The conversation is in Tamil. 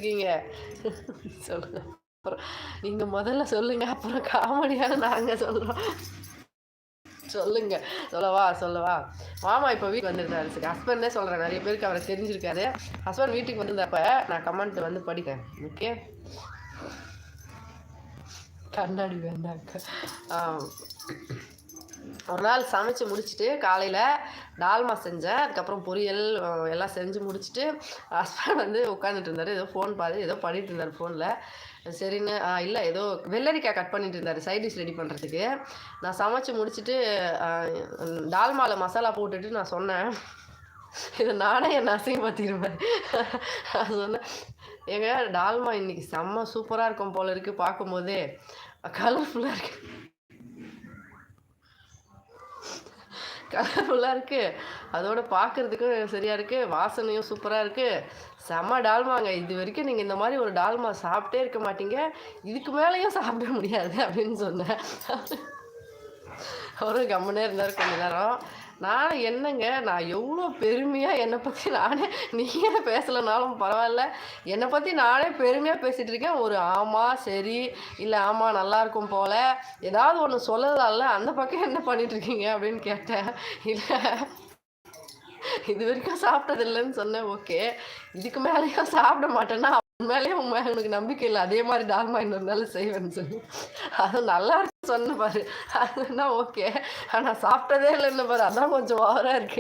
இருக்கீங்க? சொல்லுங்க. அப்புறம் நீங்கள் முதல்ல சொல்லுங்கள், அப்புறம் காமெடியான நாங்கள் சொல்கிறோம். சொல்லுங்க. சொல்லவா சொல்லவா? மாமா இப்போ வீட்டுக்கு வந்திருந்தாரு. சரி, ஹஸ்பண்டே சொல்கிறேன், நிறைய பேருக்கு அவரை தெரிஞ்சிருக்காரு. ஹஸ்பண்ட் வீட்டுக்கு வந்திருந்தப்ப நான் கமெண்ட் வந்து படித்தேன். ஓகே, கண்ணாடி வேண்டாக்க. ஒரு நாள் சமைச்சு முடிச்சுட்டு காலையில் டால்மா செஞ்சேன். அதுக்கப்புறம் பொரியல் எல்லாம் செஞ்சு முடிச்சுட்டு ஹஸ்பண்ட் வந்து உட்காந்துட்டு இருந்தார். ஏதோ ஃபோன் பார்த்து ஏதோ பண்ணிட்டு இருந்தார் ஃபோனில். சரின்னு இல்லை, ஏதோ வெள்ளரிக்காய் கட் பண்ணிட்டு இருந்தார் சைட் டிஷ் ரெடி பண்ணுறதுக்கு. நான் சமைச்சு முடிச்சுட்டு டால்மாவில் மசாலா போட்டுட்டு நான் சொன்னேன், இதை நானே என்னை அசிங்கப்படுத்திடுவேன். நான் சொன்னேன், ஏங்க டால்மா இன்னைக்கு செம்ம சூப்பராக இருக்கும் போல இருக்குது, பார்க்கும்போதே கலர்ஃபுல்லாக இருக்குது, கலர்ஃபுல்லாக இருக்குது, அதோட பார்க்குறதுக்கும் சரியாக இருக்குது, வாசனையும் சூப்பராக இருக்குது, செம்ம டால்மாங்க. இது வரைக்கும் நீங்கள் இந்த மாதிரி ஒரு டால்மா சாப்பிட்டே இருக்க மாட்டீங்க, இதுக்கு மேலேயும் சாப்பிட முடியாது அப்படின்னு சொன்னேன். அவரும் கம்முனே இருந்தார் கொஞ்ச நேரம். நான் என்னங்க, நான் எவ்வளோ பெருமையாக என்னை பற்றி நானே, நீங்கள் பேசலைனாலும் பரவாயில்ல, என்னை பற்றி நானே பெருமையாக பேசிகிட்டு இருக்கேன். ஒரு ஆமாம் சரி இல்லை ஆமாம் நல்லாயிருக்கும் போல் ஏதாவது ஒன்று சொல்லலாம்ல, அந்த பக்கம் என்ன பண்ணிகிட்ருக்கீங்க அப்படின்னு கேட்டேன். இல்லை, இது வரைக்கும் சாப்பிட்டதில்லைன்னு சொன்னேன். ஓகே, இதுக்கு மேலேயும் சாப்பிட மாட்டேன்னா உண்மையிலேயே உனக்கு நம்பிக்கை இல்லை, அதே மாதிரி டால்மா இன்னொரு நாள் செய்வேன்னு சொல்லி. அது நல்லா இருக்கு சொன்ன பாரு, அதுன்னா ஓகே, ஆனால் சாப்பிட்டதே இல்லைன்னு பாரு, அதான் கொஞ்சம் ஓவராக இருக்குது.